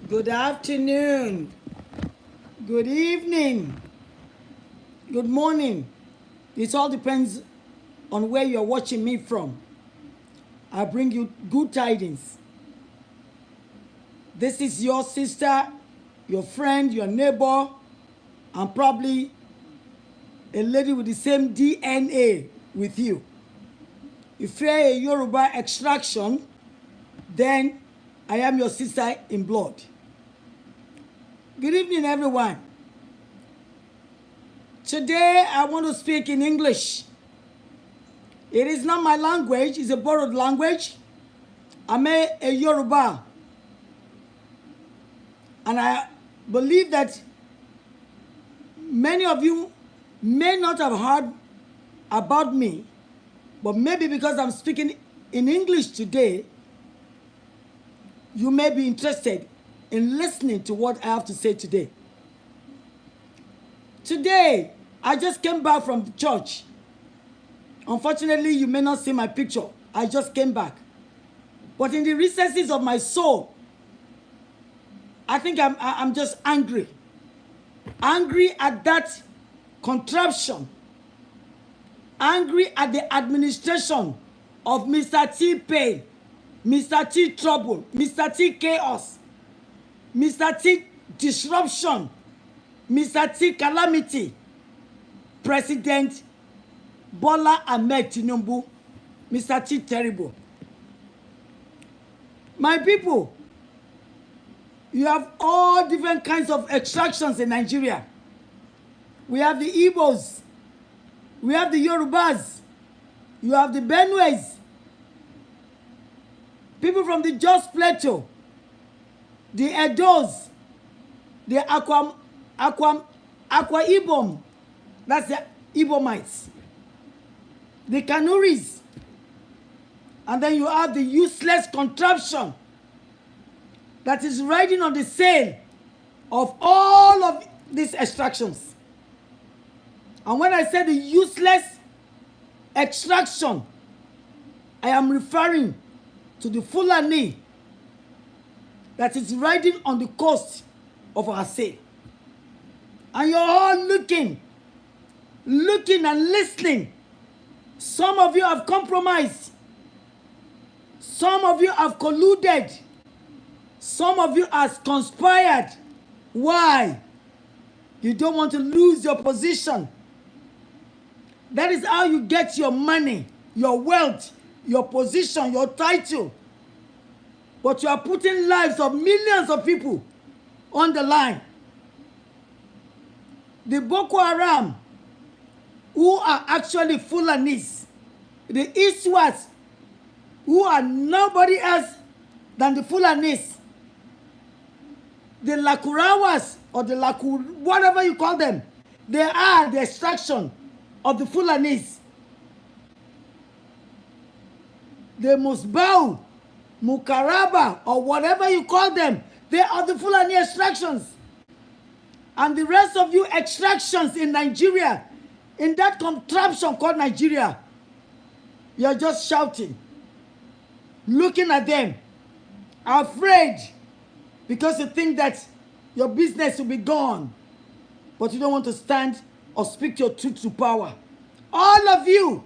Good afternoon. Good evening. Good morning. It all depends on where you're watching me from. I bring you good tidings. This is your sister, your friend, your neighbor, and probably a lady with the same DNA with you. If you're a Yoruba extraction, then I am your sister in blood. Good evening, everyone. Today, I want to speak in English. It is not my language, it's a borrowed language. I'm a Yoruba. And I believe that many of you may not have heard about me, but maybe because I'm speaking in English today, you may be interested in listening to what I have to say today. Today, I just came back from the church. Unfortunately, you may not see my picture. I just came back. But in the recesses of my soul, I think I'm just angry. Angry at that contraption. Angry at the administration of Mr. T Pain, Mr. T Trouble, Mr. T Chaos, Mr. T Disruption, Mr. T Calamity, President Bola Ahmed Tinubu, Mr. T Terrible. My people, you have all different kinds of extractions in Nigeria. We have the Igbos, we have the Yorubas, you have the Benues, people from the Jos Plateau, the Edos, the Aqua Ibom, that's the Ibomites, the Kanuris, and then you have the useless contraption that is riding on the sail of all of these extractions. And when I say the useless extraction, I am referring to the Fulani that is riding on the coast of our sail. And you're all looking and listening. Some of you have compromised. Some of you have colluded. Some of you have conspired. Why? You don't want to lose your position. That is how you get your money, your wealth, your position, your title. But you are putting lives of millions of people on the line. The Boko Haram, who are actually Fulanis, the Iswas, who are nobody else than the Fulanis, the Lakurawas, or the whatever you call them, they are the extraction of the Fulanis. The Musbau, Mukaraba, or whatever you call them, they are the Fulani extractions. And the rest of you extractions in Nigeria, in that contraption called Nigeria, you're just shouting, looking at them, afraid, because you think that your business will be gone, but you don't want to stand or speak your truth to power. All of you.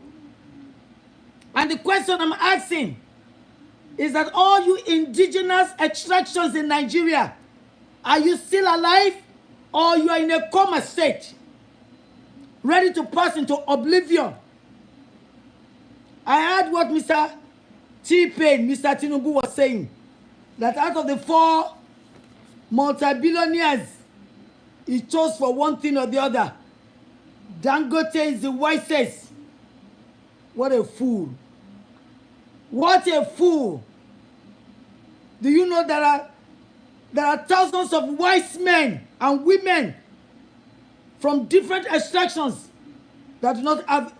And the question I'm asking is that all you indigenous extractions in Nigeria, are you still alive or you are in a coma state, ready to pass into oblivion? I heard what Mr. T-Pain, Mr. Tinubu was saying, that out of the 4 multi-billionaires he chose for one thing or the other, Dangote is the wisest. What a fool. What a fool. Do you know there are thousands of wise men and women from different extractions that do not have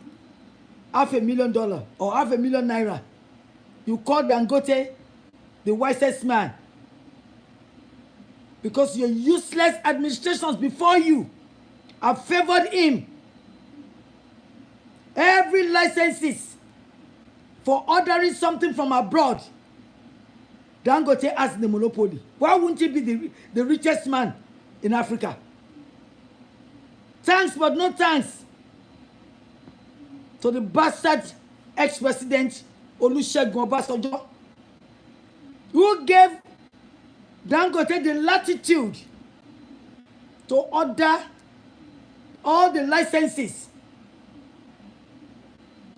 $500,000 or $500,000 naira. You call Dangote the wisest man because your useless administrations before you have favored him. Every licenses for ordering something from abroad Dangote has the monopoly. Why wouldn't he be the richest man in Africa? Thanks, but no thanks to the bastard ex-president Olusegun Obasanjo, who gave Dangote the latitude to order all the licenses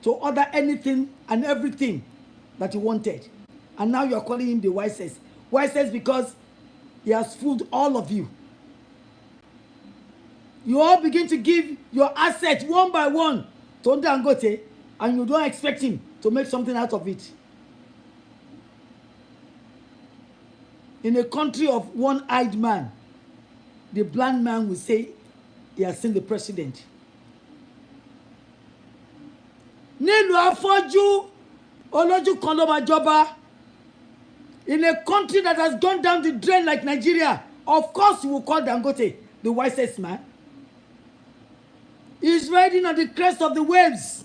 to order anything and everything that he wanted. And now you're calling him the wisest. Wisest because he has fooled all of you. You all begin to give your assets one by one to Dangote, and you don't expect him to make something out of it. In a country of one-eyed man, the blind man will say he has seen the president. Nílùú afọ́jú olójú kan ló máa jọba. In a country that has gone down the drain like Nigeria, of course you will call Dangote the wisest man. He's riding on the crest of the waves.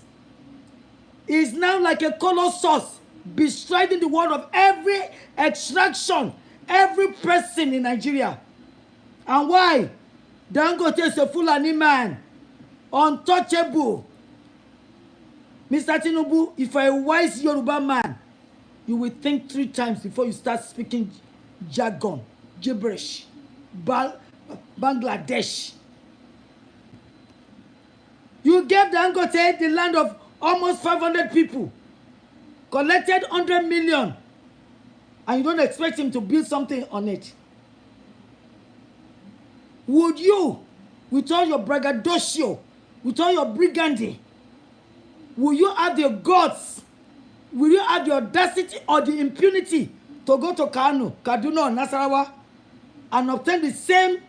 He's now like a colossus, bestriding the world of every extraction, every person in Nigeria. And why? Dangote is a Fulani man, untouchable. Mr. Tinubu, if you're a wise Yoruba man, you will think 3 times before you start speaking jargon, gibberish, Bangladesh. You gave Dangote the land of almost 500 people, collected 100 million, and you don't expect him to build something on it. Would you, with all your braggadocio, with all your briganding, will you have the guts, will you have the audacity or the impunity to go to Kano, Kaduna, or Nasarawa and obtain the same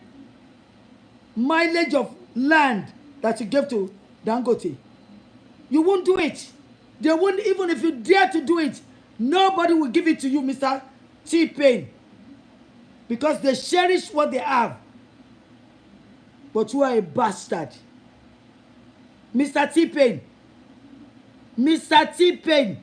mileage of land that you gave to Dangote? You won't do it. They won't, even if you dare to do it, nobody will give it to you, Mr. T-Pain, because they cherish what they have. But you are a bastard. Mr. T-Pain, Mr. T-Pain,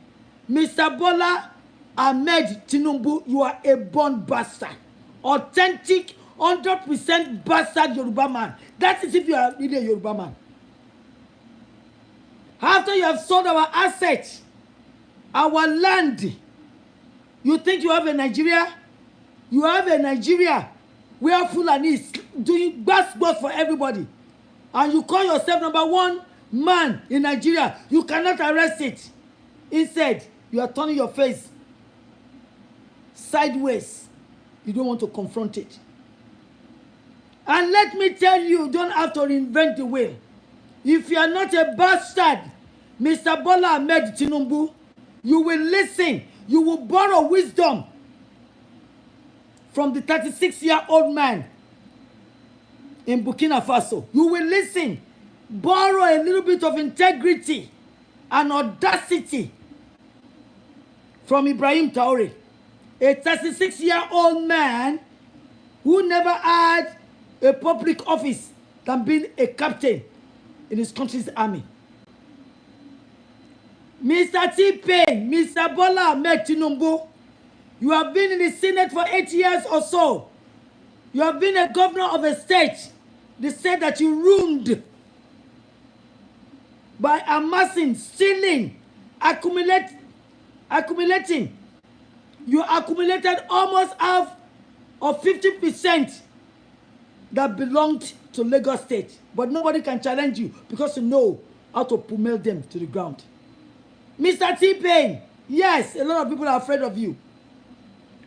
Mr. Bola Ahmed Tinubu, you are a born bastard. Authentic, 100% bastard Yoruba man. That is if you are really a Yoruba man. After you have sold our assets, our land, you think you have a Nigeria? You have a Nigeria where Fulani is doing basketball for everybody. And you call yourself #1 man in Nigeria. You cannot arrest it. Instead, you are turning your face sideways. You don't want to confront it. And let me tell you, you don't have to reinvent the wheel. If you are not a bastard, Mr. Bola Ahmed Tinubu, you will listen. You will borrow wisdom from the 36-year-old man in Burkina Faso. You will listen. Borrow a little bit of integrity and audacity from Ibrahim Traore, a 36-year-old man who never had a public office than being a captain in his country's army. Mr. T-Pain, Mr. Bola Ahmed Tinubu, you have been in the Senate for 8 years or so. You have been a governor of a state, the state that you ruined by amassing, stealing, accumulating. You accumulated almost half of 50% that belonged to Lagos State. But nobody can challenge you because you know how to pummel them to the ground. Mr. T-Pain, yes, a lot of people are afraid of you.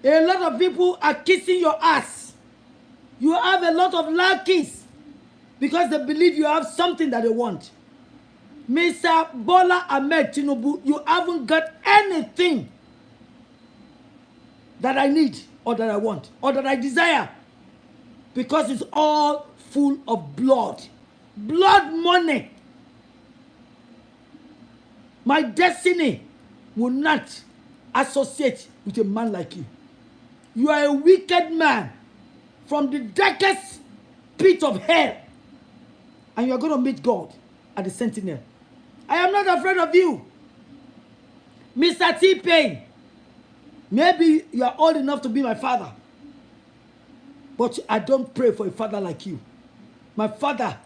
A lot of people are kissing your ass. You have a lot of lackeys because they believe you have something that they want. Mr. Bola Ahmed Tinubu, you haven't got anything that I need or that I want or that I desire, because it's all full of blood. Blood money. My destiny will not associate with a man like you. You are a wicked man from the darkest pit of hell, and you are going to meet God at the Sentinel. I am not afraid of you. Mr. T-Pain, Maybe you are old enough to be my father, but I don't pray for a father like you. My father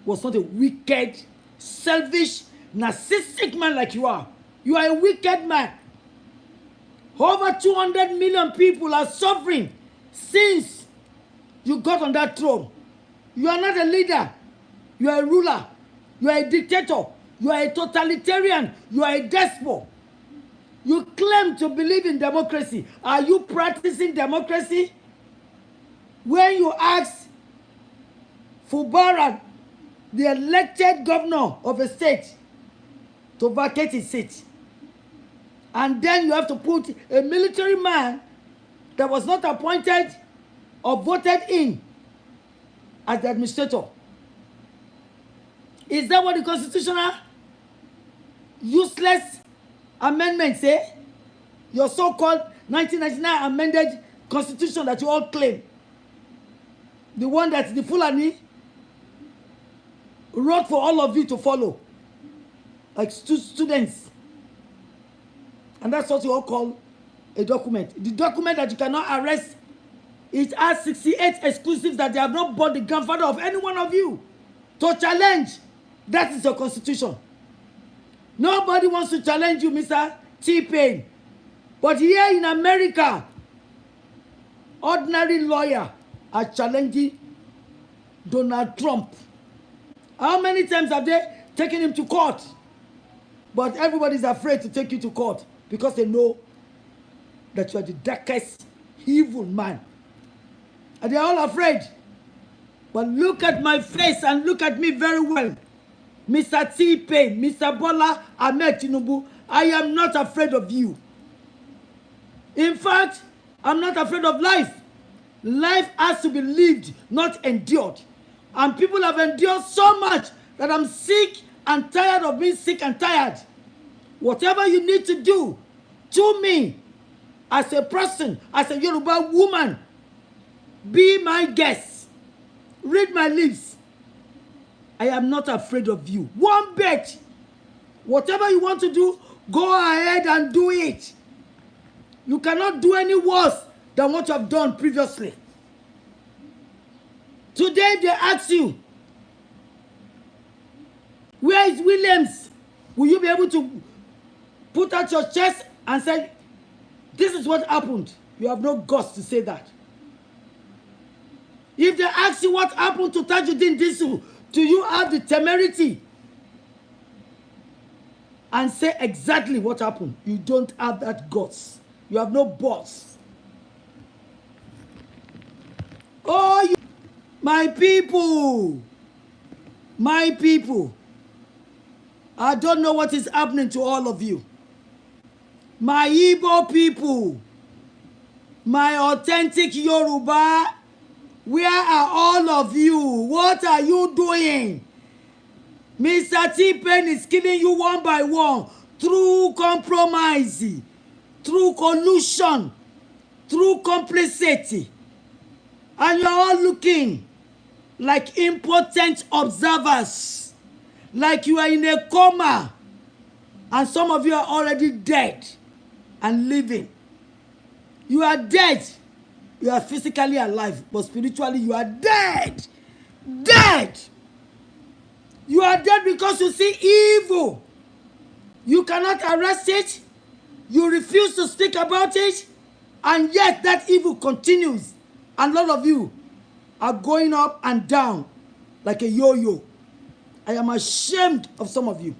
was not a wicked, selfish, narcissistic man like you are. You are a wicked man. Over 200 million people are suffering since you got on that throne. You are not a leader. You are a ruler. You are a dictator. You are a totalitarian. You are a despot. You claim to believe in democracy. Are you practicing democracy? When you ask Fubara, the elected governor of a state, to vacate his seat, and then you have to put a military man that was not appointed or voted in as the administrator. Is that what the constitutional useless amendment say? Your so-called 1999 amended constitution that you all claim, the one that the Fulani wrote for all of you to follow, like students. And that's what you all call a document. The document that you cannot arrest, it has 68 exclusives that they have not bought the grandfather of any one of you to challenge. That is your constitution. Nobody wants to challenge you, Mr. T-Pain. But here in America, ordinary lawyer are challenging Donald Trump. How many times have they taken him to court? But everybody's afraid to take you to court because they know that you are the darkest evil man. And they're all afraid. But look at my face and look at me very well. Mr. T-Pain, Mr. Bola Ahmed Tinubu, I am not afraid of you. In fact, I'm not afraid of life. Life has to be lived, not endured. And people have endured so much that I'm sick and tired of being sick and tired. Whatever you need to do to me, as a person, as a Yoruba woman, be my guest. Read my lips. I am not afraid of you. One bit. Whatever you want to do, go ahead and do it. You cannot do any worse than what you have done previously. Today they ask you, where is Williams? Will you be able to put out your chest and say, this is what happened? You have no guts to say that. If they ask you what happened to Tajuddin Disu, do you have the temerity and say exactly what happened? You don't have that guts. You have no boss. Oh, you, my people, I don't know what is happening to all of you. My Igbo people, my authentic Yoruba, where are all of you? What are you doing? Mr. T-Pain is killing you one by one through compromise, through collusion, through complicity. And you're all looking like impotent observers, like you are in a coma, and some of you are already dead and living. You are dead. You are physically alive, but spiritually you are dead. Dead. You are dead because you see evil. You cannot arrest it. You refuse to speak about it. And yet that evil continues. And a lot of you are going up and down like a yo-yo. I am ashamed of some of you.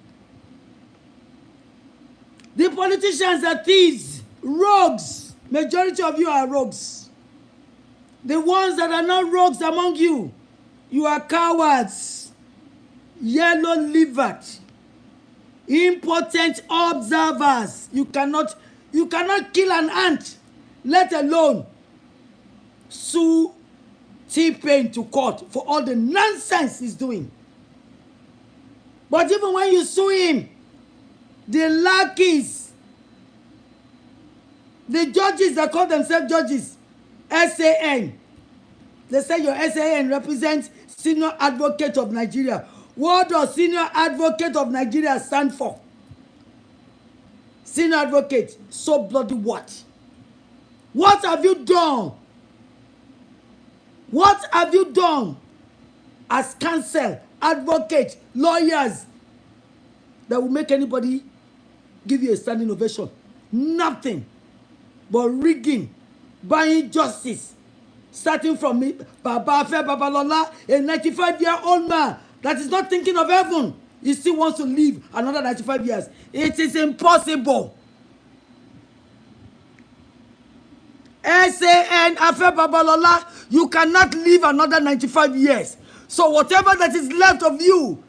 The politicians are thieves, rogues. Majority of you are rogues. The ones that are not rogues among you, you are cowards, yellow-livered, impotent observers. You cannot kill an ant, let alone sue T-Pain to court for all the nonsense he's doing. But even when you sue him, the lackeys, the judges that call themselves judges, SAN, they say your SAN represents Senior Advocate of Nigeria. What does Senior Advocate of Nigeria stand for? Senior Advocate, so bloody what? What have you done? What have you done as counsel, advocate, lawyers that will make anybody give you a standing ovation? Nothing but rigging, buying justice, starting from me, Baba Afe Babalola, a 95-year-old man that is not thinking of heaven. He still wants to live another 95 years. It is impossible. SAN Afe Babalola, you cannot live another 95 years. So whatever that is left of you,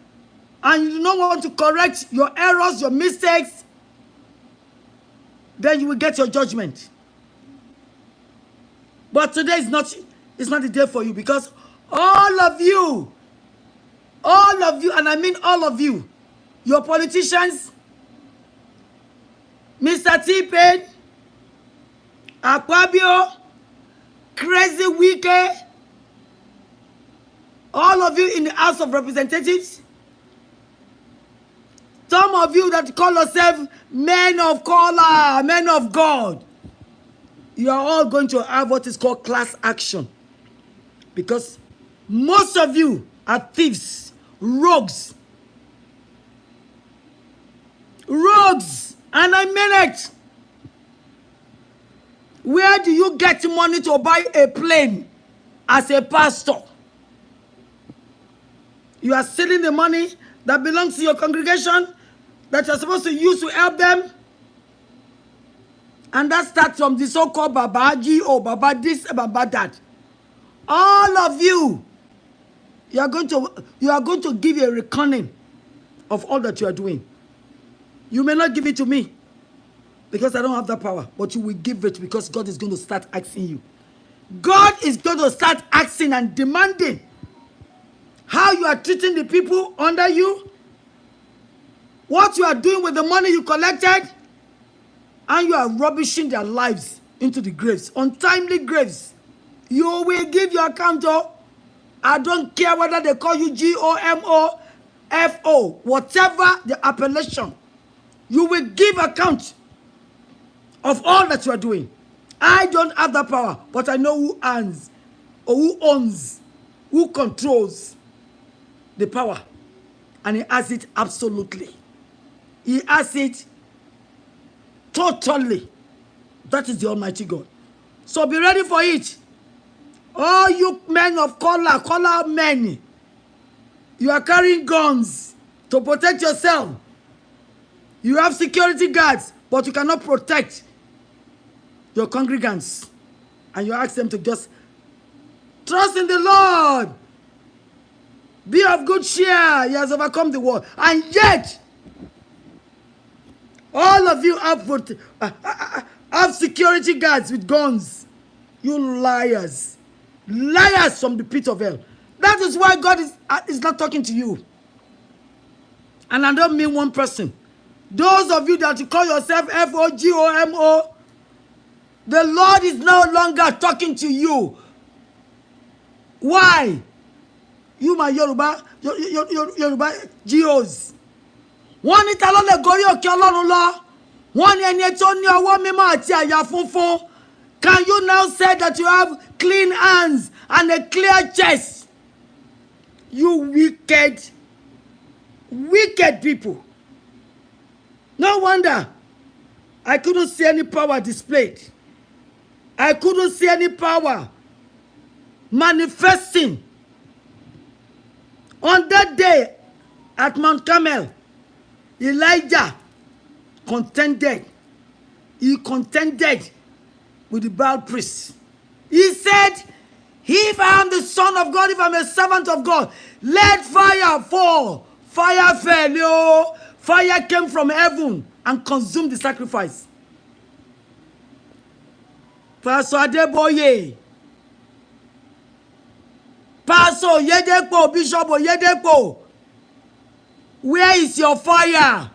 and you do not want to correct your errors, your mistakes, then you will get your judgment. But today is not the day for you, because all of you, and I mean all of you, your politicians, Mr. T-Pain, Akpabio, Crazy Wike, all of you in the House of Representatives, some of you that call yourself men of color, men of God, you are all going to have what is called class action. Because most of you are thieves, rogues. Rogues, and I mean it. Where do you get money to buy a plane as a pastor? You are stealing the money that belongs to your congregation that you're supposed to use to help them. And that starts from the so-called Baba G.O., Baba this, Baba that. All of you, you are going to give a reckoning of all that you are doing. You may not give it to me because I don't have that power, but you will give it because God is going to start asking you. God is going to start asking and demanding how you are treating the people under you, what you are doing with the money you collected, and you are rubbishing their lives into the graves, untimely graves. You will give your account. I don't care whether they call you GOMOFO, whatever the appellation. You will give account of all that you are doing. I don't have that power, but I know who owns, or who owns, who controls the power. And he has it absolutely. He has it totally. That is the Almighty God. So be ready for it. All you men of color men, you are carrying guns to protect yourself. You have security guards, but you cannot protect your congregants. And you ask them to just trust in the Lord. Be of good cheer. He has overcome the world. And yet, all of you have security guards with guns. You liars. Liars from the pit of hell. That is why God is not talking to you. And I don't mean one person. Those of you that you call yourself FOGOMO, the Lord is no longer talking to you. Why? You, my Yoruba GOs. Wọ́n ní ta ló lè gorí òkè Ọlọ́run lọ. Wọ́n ní ẹni tó ní ọwọ́ mímọ́ àti àyà funfun. Can you now say that you have clean hands and a clear chest? You wicked people. No wonder I couldn't see any power displayed. I couldn't see any power manifesting. On that day at Mount Carmel, Elijah contended. He contended with the Baal priests. He said, if I am the son of God, if I'm a servant of God, let fire fall. Fire fell. Yo. Fire came from heaven and consumed the sacrifice. Pastor Adeboye, Pastor Oyedepo, Bishop Oyedepo, where is your fire?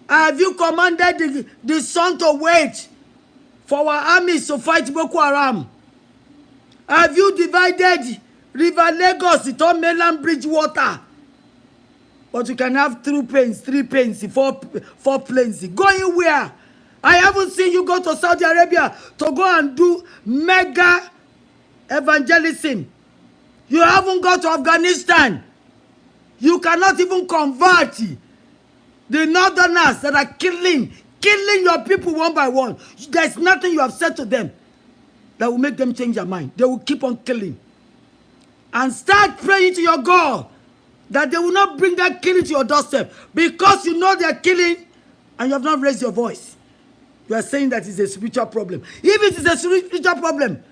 Have you commanded the sun to wait for our armies to fight Boko Haram? Have you divided River Lagos into mainland bridge water? But you can have 3 planes, 4 planes. Going where? I haven't seen you go to Saudi Arabia to go and do mega evangelism. You haven't gone to Afghanistan. You cannot even convert the northerners that are killing your people one by one. There's nothing you have said to them that will make them change their mind. They will keep on killing. And start praying to your God that they will not bring that killing to your doorstep, because you know they are killing and you have not raised your voice. You are saying that it's a spiritual problem. If it is a spiritual problem,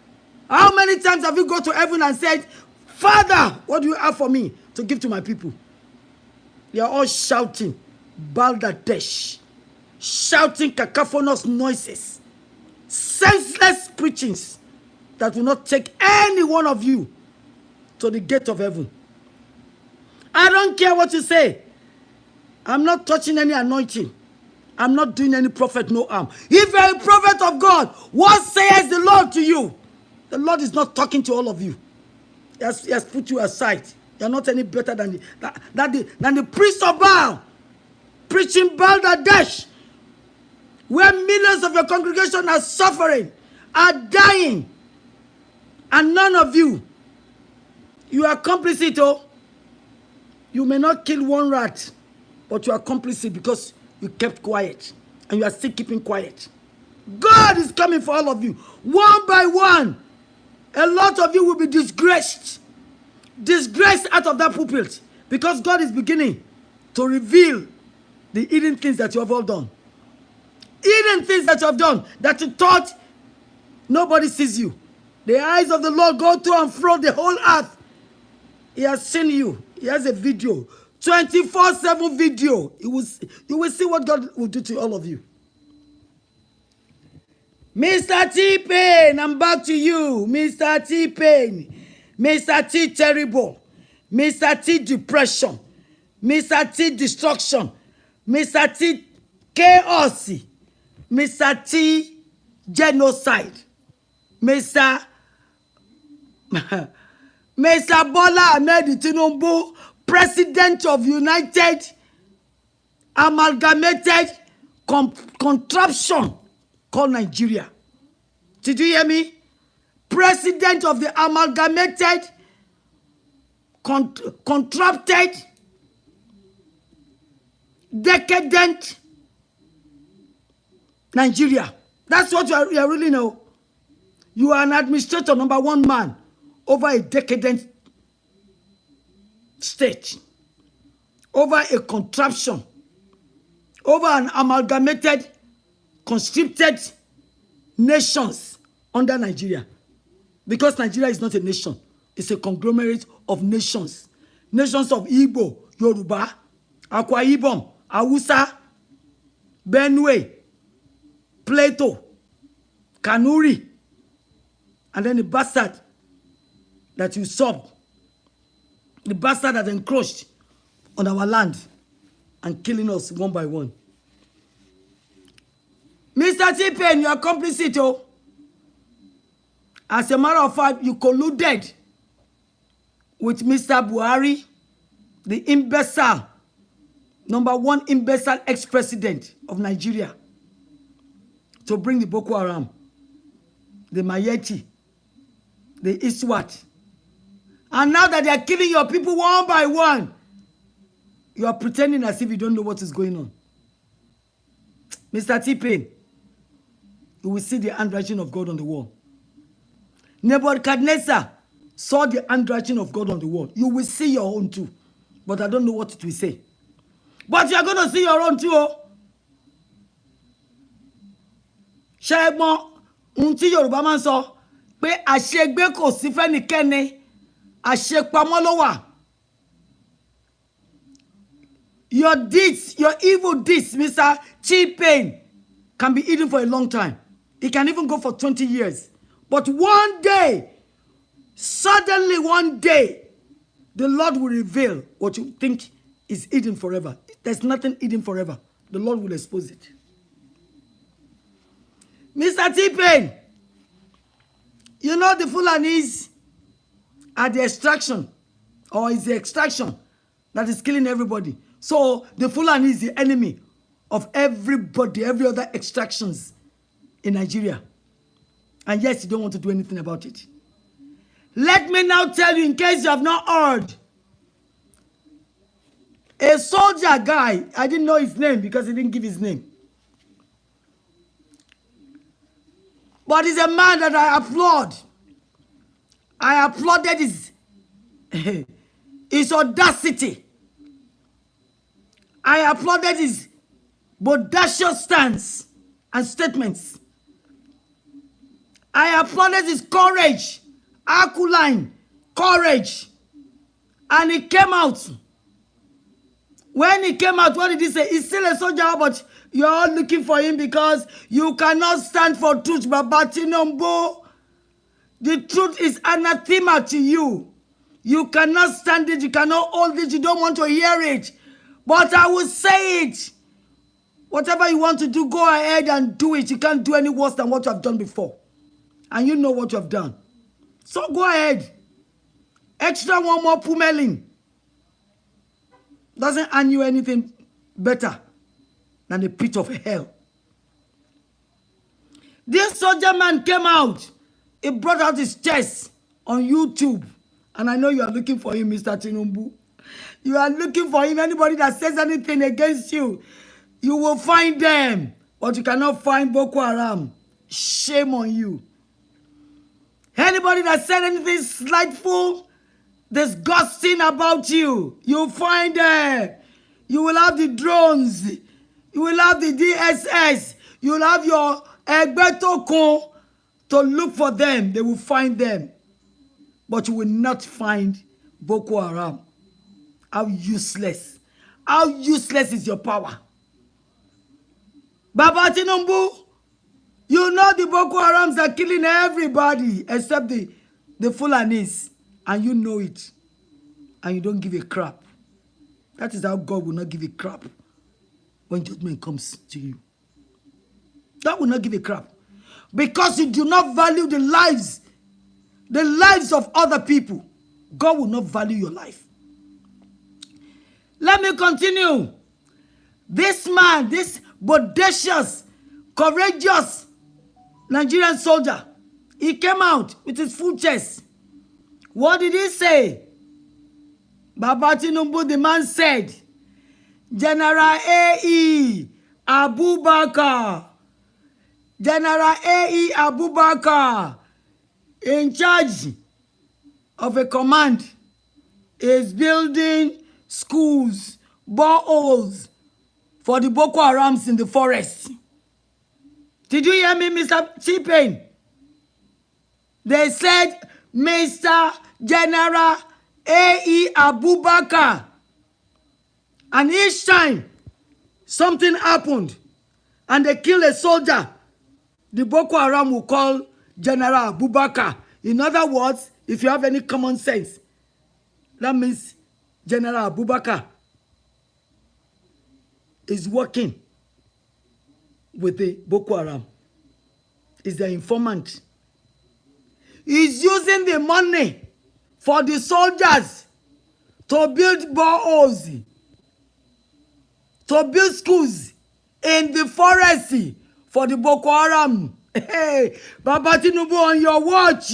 how many times have you gone to heaven and said, Father, what do you have for me to give to my people? They are all shouting, Baldadesh, shouting cacophonous noises, senseless preachings that will not take any one of you to the gate of heaven. I don't care what you say. I'm not touching any anointing. I'm not doing any prophet no harm. If you're a prophet of God, what says the Lord to you? The Lord is not talking to all of you. He has put you aside. You're not any better than the priest of Baal, preaching Baldadesh, where millions of your congregation are suffering, are dying, and none of you are complicit. Oh, you may not kill one rat, but you are complicit because you kept quiet, and you are still keeping quiet. God is coming for all of you, one by one. A lot of you will be disgraced out of that pulpit, because God is beginning to reveal the hidden things that you have all done. Hidden things that you have done that you thought nobody sees you. The eyes of the Lord go to and fro the whole earth. He has seen you. He has a video, 24/7 video. You will see what God will do to all of you. Mr. T-Pain, I'm back to you. Mr. T-Pain, Mr. T Terrible, Mr. T Depression, Mr. T Destruction, Mr. T Chaos, Mr. T Genocide, Mr. Bola Ahmed Tinubu, President of United Amalgamated Contraption called Nigeria. Did you hear me? President of the Amalgamated Contracted Decadent Nigeria. That's what you really know. You are an administrator, number one man, over a decadent state, over a contraption, over an amalgamated, conscripted nations under Nigeria. Because Nigeria is not a nation. It's a conglomerate of nations. Nations of Igbo, Yoruba, Akwa Ibom, Hausa, Benue, Plateau, Kanuri, and then the bastard that you usurped, the bastard that encroached on our land and killing us one by one. Mr. T-Pain, you are complicit, oh. As a matter of fact, you colluded with Mr. Buhari, the imbecile, number one imbecile ex-president of Nigeria, to bring the Boko Haram, the Mayeti, the Iswat. And now that they are killing your people one by one, you are pretending as if you don't know what is going on. Mr. T-Pain, you will see the handwriting of God on the wall. Nebuchadnezzar saw the handwriting of God on the wall. You will see your own too. But I don't know what it will say. But you are going to see your own too. Oh. Ṣẹ́gbọ́n, ohun tí Yorùbá máa ń sọ pé àṣegbé kò sí fẹ́nikẹ́ni, àṣepamọ́ ló wà. Your deeds, your evil deeds, Mr. T-Pain, can be hidden for a long time. It can even go for 20 years. But one day, suddenly one day, the Lord will reveal what you think is hidden forever. There's nothing hidden forever. The Lord will expose it. Mr. T-Pain, you know the Fulanis are the extraction, or is the extraction that is killing everybody. So the Fulani is the enemy of everybody, every other extractions in Nigeria. And yes, you don't want to do anything about it. Let me now tell you, in case you have not heard, a soldier guy, I didn't know his name because he didn't give his name. But he's a man that I applaud. I applauded his, his audacity. I applauded his bodacious stance and statements. I applauded his courage, aquiline courage. And he came out. When he came out, what did he say? He's still a soldier, but you're all looking for him because you cannot stand for truth, Baba Tinubu. The truth is anathema to you. You cannot stand it. You cannot hold it. You don't want to hear it. But I will say it. Whatever you want to do, go ahead and do it. You can't do any worse than what you have done before. And you know what you have done. So go ahead. Extra one more pummeling doesn't earn you anything better than the pit of hell. This soldier man came out. He brought out his chest on YouTube. And I know you are looking for him, Mr. Tinubu. You are looking for him. Anybody that says anything against you, you will find them. But you cannot find Boko Haram. Shame on you. Anybody that said anything slightful, disgusting about you, you'll find them. You will have the drones. You will have the DSS. You will have your Egbetokun to look for them. They will find them. But you will not find Boko Haram. How useless. How useless is your power? Baba Tinubu, you know the Boko Harams are killing everybody except the Fulanis. And you know it. And you don't give a crap. That is how God will not give a crap when judgment comes to you. God will not give a crap. Because you do not value the lives of other people. God will not value your life. Let me continue. This man, this bodacious, courageous Nigerian soldier, he came out with his full chest. What did he say? Baba Tinubu, the man said, General A.E. Abubakar, General A.E. Abubakar, in charge of a command, is building schools, boreholes for the Boko Harams in the forest. Did you hear me, Mr. Chipain? They said, Mr. General A.E. Abubakar. And each time something happened and they killed a soldier, the Boko Haram will call General Abubakar. In other words, if you have any common sense, that means General Abubakar is working with the Boko Haram. Is the informant. He's using the money for the soldiers to build boreholes, to build schools in the forest for the Boko Haram. Hey, Baba Tinubu, on your watch,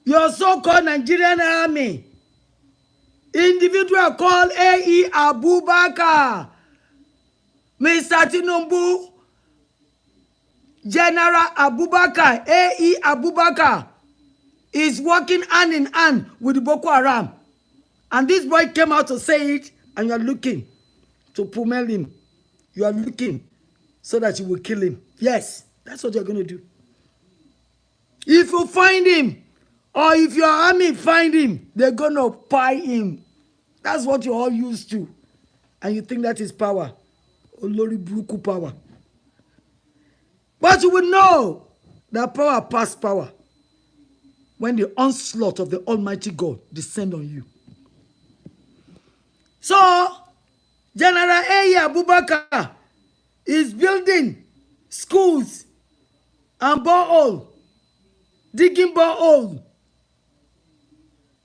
your so-called Nigerian army, individual called A.E. Abubakar, Mr. Tinubu, General Abubakar, A.E. Abubakar, is working hand in hand with the Boko Haram. And this boy came out to say it, and you are looking to pummel him. You are looking so that you will kill him. Yes, that's what you're going to do. If you find him, or if your army find him, they're going to pie him. That's what you're all used to. And you think that is power. Olori Buruku power. But you will know that power past power when the onslaught of the Almighty God descend on you. So, General A.E. Abubakar is building schools and borehole, digging borehole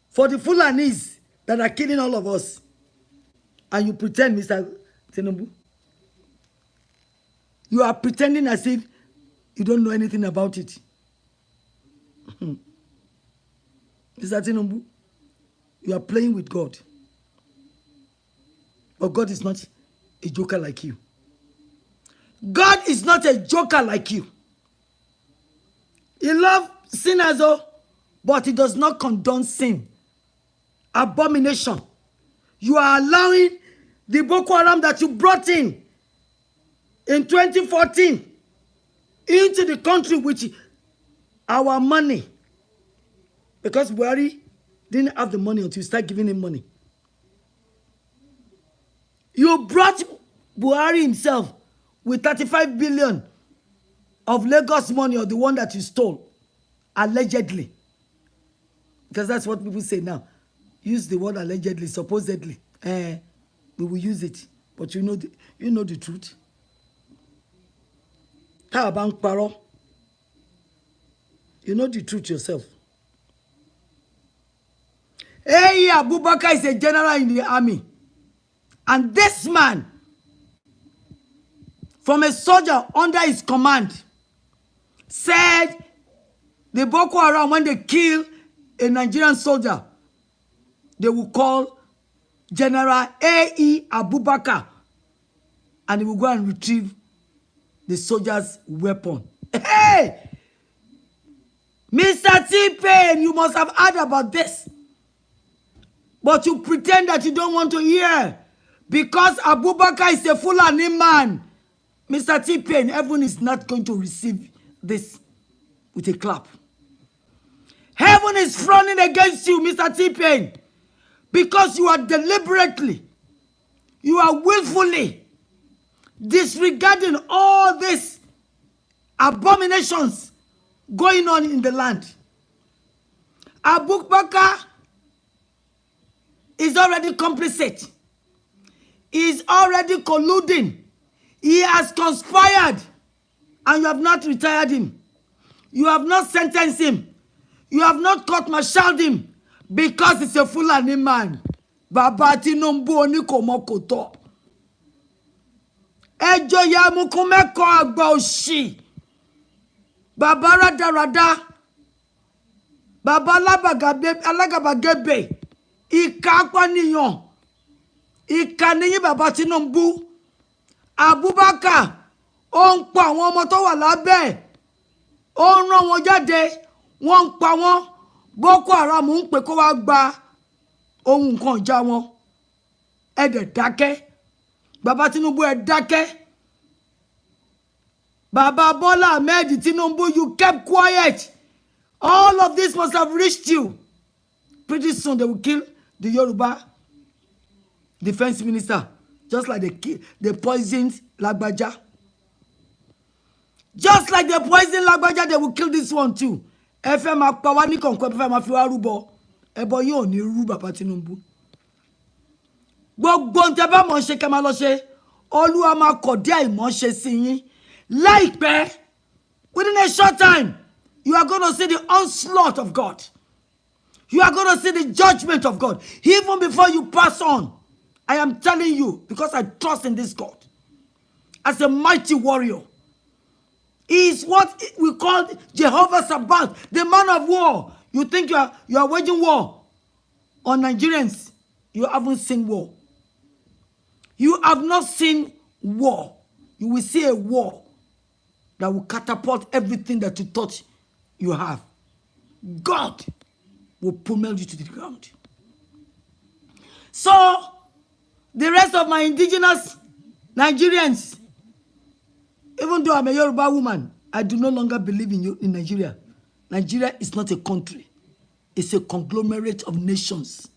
for the Fulanis that are killing all of us. And you pretend, Mr. Tinubu. You are pretending as if you don't know anything about it. Mr. Tinubu, you are playing with God. But God is not a joker like you. God is not a joker like you. He loves sinners, but he does not condone sin. Abomination. You are allowing the Boko Haram that you brought in 2014 into the country with our money. Because Buhari didn't have the money until you start giving him money. You brought Buhari himself with 35 billion of Lagos money, or the one that you stole, allegedly. Because that's what people say now. Use the word allegedly, supposedly. We will use it. But you know the truth. Bank paro. You know the truth yourself. Hey, Abubakar is a general in the army. And this man, from a soldier under his command, said the Boko Haram, when they kill a Nigerian soldier, they will call General A.E. Abubakar, and he will go and retrieve the soldier's weapon. Hey! Mr. T-Pain, you must have heard about this. But you pretend that you don't want to hear. Because Abubakar is a Fulani man. Mr. T-Pain, heaven is not going to receive this with a clap. Heaven is frowning against you, Mr. T-Pain. Because you are deliberately, you are willfully disregarding all these abominations going on in the land. Abubakar is already complicit. He is already colluding. He has conspired, and you have not retired him. You have not sentenced him. You have not court-martialed him because he's a Fulani man. Baba Tinubu onikomokoto. Ejo ya mukumeko agba oshi. Baba rada. Baba alagabagebe. Ika kwa niyon. Ika niyi Baba Tinubu. Abubakar ó ń pa àwọn ọmọ tó wà lábẹ́. Ó ń rán wọn jáde. Wọ́n ń pa wọ́n. Boko Haram ń pè kó wá gba ohun nǹkan ìjà wọn. Ẹ dẹ̀ dákẹ́. Baba Tinubu ẹ dákẹ́. Baba Bola Ahmed Tinubu, you kept quiet. All of this must have reached you. Pretty soon they will kill the Yoruba defense minister. Just like they poisoned Lagbaja. Just like they poisoned Lagbaja, they will kill this one too. FM Akpawani Konkwe FM Afiwa Rubo. Ebo yo ni ru Baba Tinubu. Gbogbo nte bá mọ̀ ṣe kẹ́ máa lọ ṣe. Olúwa máa kọ̀dí àìmọ̀ ṣe sí yín. Láìpẹ́, within a short time, you are going to see the onslaught of God. You are going to see the judgment of God. Even before you pass on, I am telling you, because I trust in this God. As a mighty warrior. He is what we call Jehovah Sabaoth, the man of war. You think you are waging war on Nigerians. You haven't seen war. You have not seen war. You will see a war that will catapult everything that you thought you have. God will pummel you to the ground. So, the rest of my indigenous Nigerians, even though I'm a Yoruba woman, I do no longer believe in Nigeria. Nigeria is not a country. It's a conglomerate of nations.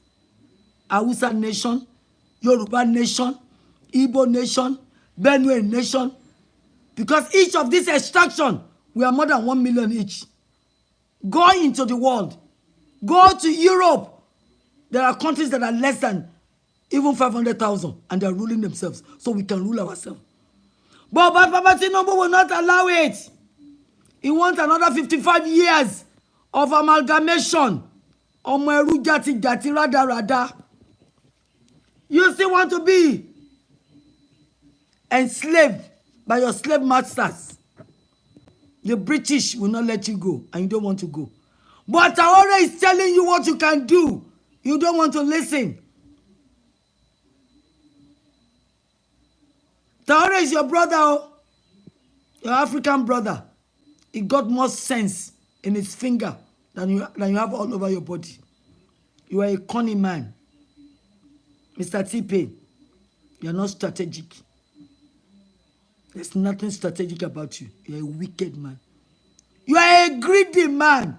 Hausa nation, Yoruba nation, Igbo nation, Benue nation. Because each of these extraction, we are more than 1 million each. Go into the world. Go to Europe. There are countries that are less than even 500,000, and they are ruling themselves. So we can rule ourselves. But Baba Tinubu will not allow it. He wants another 55 years of amalgamation. Omeru jati rada. You still want to be enslaved by your slave masters. The British will not let you go, and you don't want to go. But Traore is telling you what you can do. You don't want to listen. Traore is your brother, your African brother. He got more sense in his finger than you have all over your body. You are a cunning man. Mr. T-Pain, you are not strategic. There's nothing strategic about you. You are a wicked man. You are a greedy man.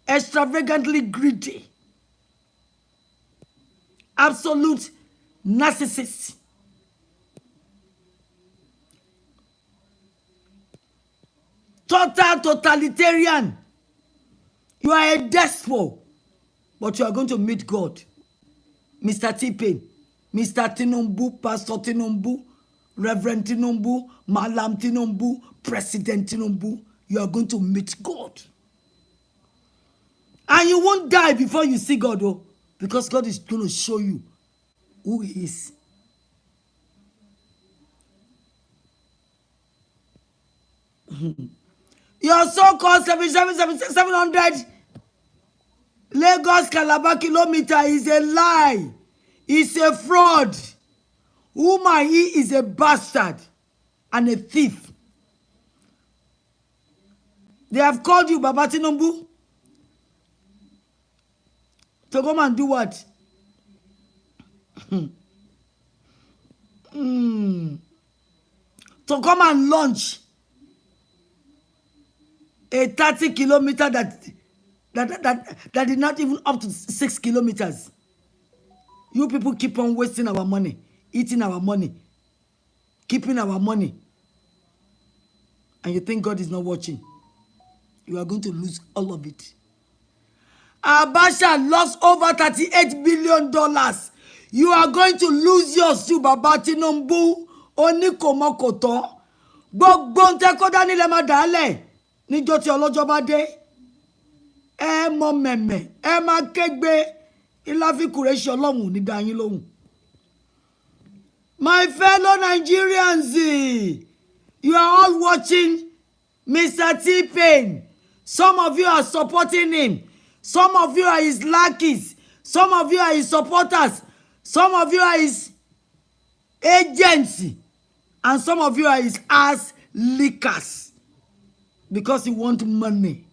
Extravagantly greedy. Absolute narcissist. Total totalitarian. You are a despot. But you are going to meet God. Mr. T-Pain, Mr. Tinubu, Pastor Tinubu, Reverend Tinubu, Malam Tinubu, President Tinubu, you are going to meet God. And you won't die before you see God, oh, because God is going to show you who He is. Your so-called 700 Lagos Calabar kilometer is a lie. It's a fraud. Umahi is a bastard and a thief. They have called you Baba Tinubu to come and do what? To come and launch a 30 kilometer that did not even up to 6 kilometers. You people keep on wasting our money, eating our money, keeping our money. And you think God is not watching. You are going to lose all of it. Abacha lost over $38 billion. You are going to lose yours too, Baba Tinubu. Oni komokoto. Gbogbo nte ko dání lẹ ma dálẹ̀. Níjọ́ tí ọlọ́jọ́ bá dé. Ẹ mọ mẹ̀mẹ̀. Ẹ má kégbe. Ilafi kureshi Ọlọ́run ní dá yín lóhùn. My fellow Nigerians, you are all watching Mr. T-Pain. Some of you are supporting him. Some of you are his lackeys. Some of you are his supporters. Some of you are his agents. And some of you are his ass lickers. Because you want money.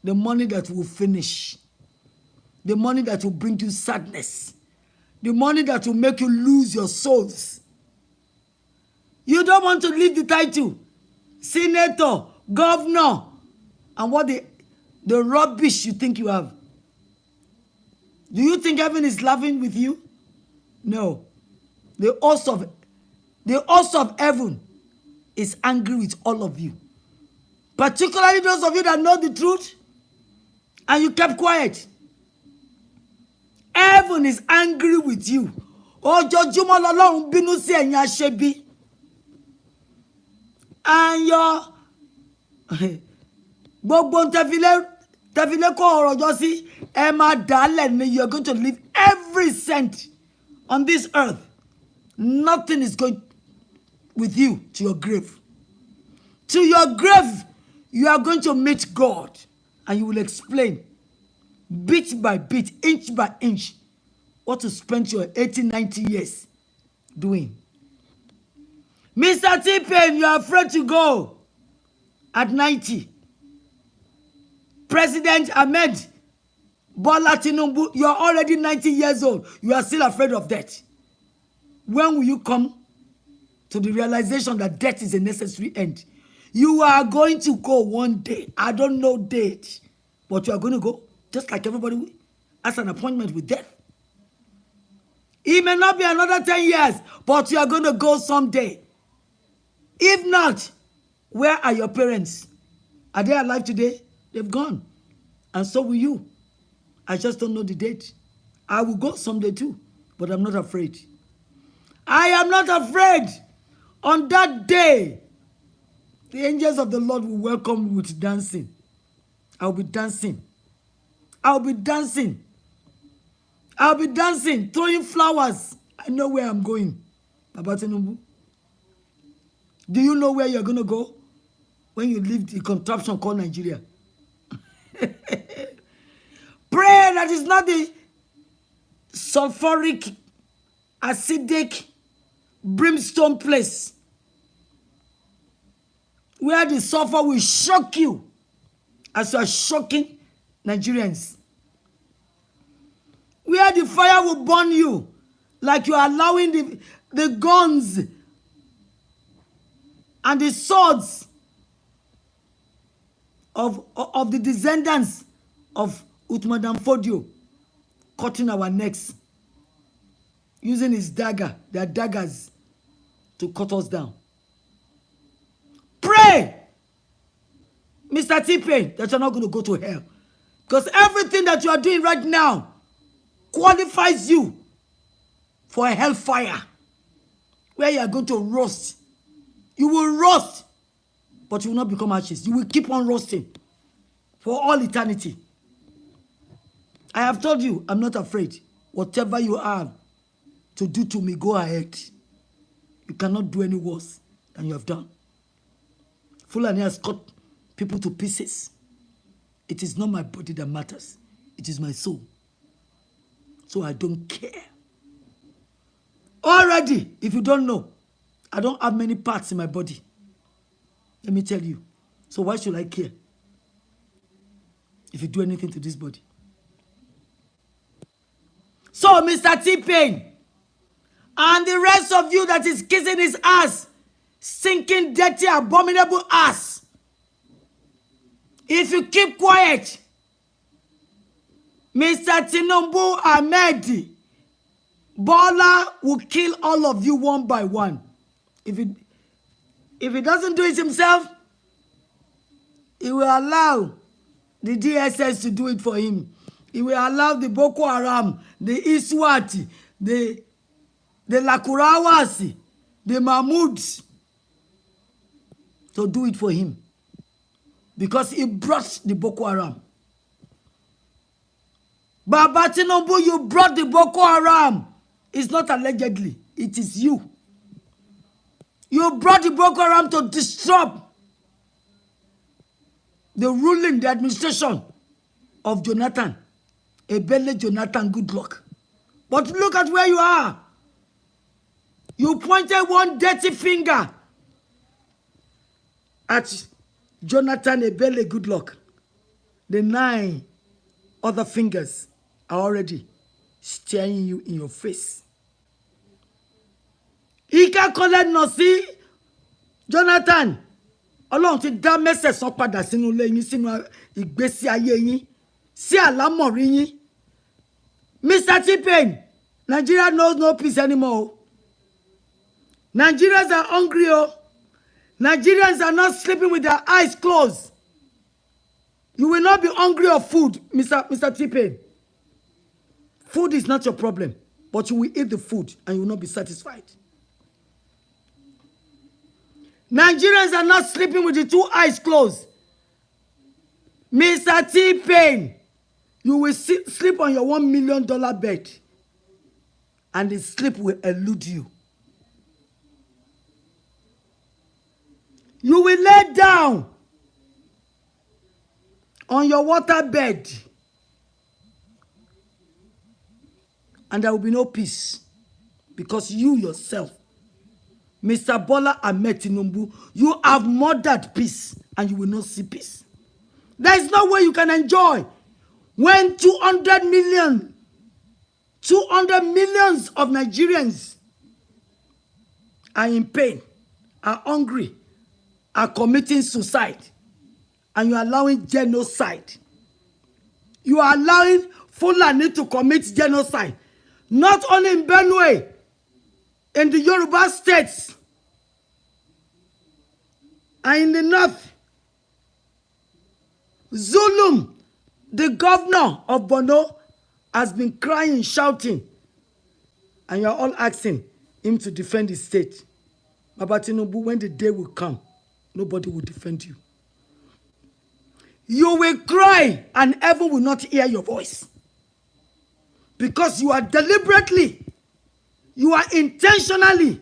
The money that will finish. The money that will bring you sadness. The money that will make you lose your souls. You don't want to leave the title. Senator, governor, and what the rubbish you think you have. Do you think heaven is laughing with you? No. The host of heaven is angry with all of you. Particularly those of you that know the truth and you kept quiet. Heaven is angry with you. Ojoojúmọ́ lọ́lọ́run bínú sí ẹ̀yin aṣebi. And your gbogbo tefile kó ọ̀rọ̀ jọ sí ẹ máa dálẹ̀ ni you are going to leave every cent on this earth. Nothing is going with you to your grave. To your grave, you are going to meet God and you will explain bit by bit, inch by inch, what to spend your 80, 90 years doing. Mr. T-Pain, you are afraid to go at 90. President Ahmed Bola Tinubu, you are already 90 years old. You are still afraid of death. When will you come to the realization that death is a necessary end? You are going to go one day. I don't know date, but you are going to go. Just like everybody has an appointment with death. It may not be another 10 years, but you are going to go someday. If not, where are your parents? Are they alive today? They've gone. And so will you. I just don't know the date. I will go someday too, but I'm not afraid. I am not afraid. On that day, the angels of the Lord will welcome me with dancing. I'll be dancing. I'll be dancing. I'll be dancing, throwing flowers. I know where I'm going. Baba Tinubu. Do you know where you're going to go when you leave the contraption called Nigeria? Pray that is not the sulfuric, acidic, brimstone place where the sulfur will shock you as you are shocking Nigerians. Where the fire will burn you like you are allowing the guns and the swords of the descendants of Uthman Fodio cutting our necks, using his dagger, their daggers, to cut us down. Pray, Mr. T-Pain, that you're not going to go to hell. Because everything that you are doing right now qualifies you for a hellfire where you are going to roast. You will roast, but you will not become ashes. You will keep on roasting for all eternity. I have told you, I'm not afraid. Whatever you have to do to me, go ahead. You cannot do any worse than you have done. Fulani has cut people to pieces. It is not my body that matters. It is my soul. So I don't care. Already, if you don't know, I don't have many parts in my body. Let me tell you. So why should I care if you do anything to this body? So, Mr. T-Pain, and the rest of you that is kissing his ass, stinking, dirty, abominable ass, if you keep quiet, Mr. Tinubu Ahmed Bola will kill all of you one by one. If he doesn't do it himself, he will allow the DSS to do it for him. He will allow the Boko Haram, the Iswati, the Lakurawasi, the Mahmouds to do it for him. Because he brought the Boko Haram. Baba Tinubu, you brought the Boko Haram. It's not allegedly. It is you. You brought the Boko Haram to disrupt the ruling, the administration of Jonathan. Ebele Jonathan, good luck. But look at where you are. You pointed one dirty finger at Jonathan Ebele, good luck. The 9 other fingers are already staring you in your face. Ika collect no see Jonathan. Ọlọ́run ti dá mẹ́sẹ̀ sọ padà sínú ilé yín, sínú ìgbésí ayé yín, sí àlámọ̀rí yín. Mr. T-Pain, Nigeria knows no peace anymore. Nigerians are hungry. Nigerians are not sleeping with their eyes closed. You will not be hungry of food, Mr. T-Pain. Food is not your problem, but you will eat the food and you will not be satisfied. Nigerians are not sleeping with the 2 eyes closed. Mr. T-Pain, you will sleep on your $1 million bed and the sleep will elude you. You will lay down on your water bed and there will be no peace because you yourself, Mr. Bola Ahmed Tinubu, you have murdered peace and you will not see peace. There is no way you can enjoy when 200 millions of Nigerians are in pain, are hungry, are committing suicide, and you are allowing genocide. You are allowing Fulani to commit genocide, not only in Benue, in the Yoruba states, and in the north. Zulum, the governor of Borno, has been crying, shouting, and you are all asking him to defend his state. Baba Tinubu, when the day will come, nobody will defend you. You will cry and heaven will not hear your voice. Because you are deliberately, you are intentionally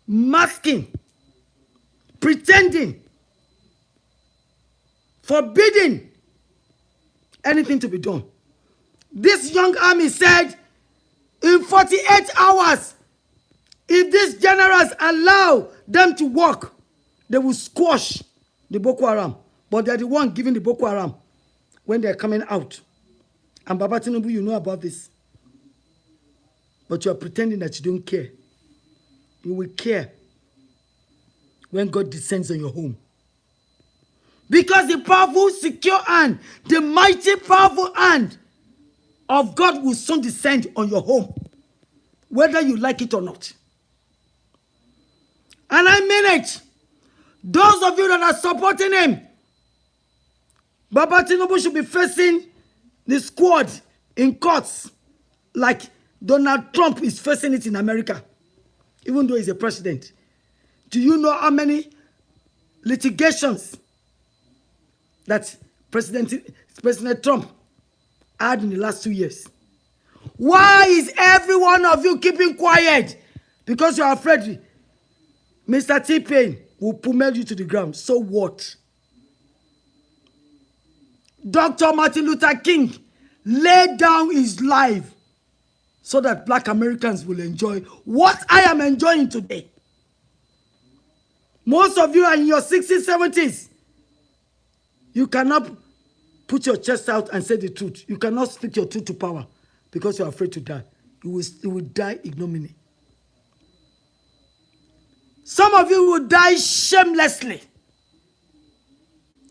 masking, pretending, forbidding anything to be done. This young army said in 48 hours, if these generals allow them to work, they will squash the Boko Haram. But they're the one giving the Boko Haram when they're coming out. And Baba Tinubu, you know about this. But you are pretending that you don't care. You will care when God descends on your home. Because the powerful, secure hand, the mighty, powerful hand of God will soon descend on your home, whether you like it or not. And I mean it. Those of you that are supporting him, Baba Tinubu should be facing the squad in courts like Donald Trump is facing it in America, even though he's a president. Do you know how many litigations that President Trump had in the last 2 years? Why is every one of you keeping quiet? Because you are afraid Mr. T-Pain will pummel you to the ground. So what? Dr. Martin Luther King laid down his life so that black Americans will enjoy what I am enjoying today. Most of you are in your 60s, 70s. You cannot put your chest out and say the truth. You cannot speak your truth to power because you're afraid to die. You will die ignominy. Some of you will die shamelessly.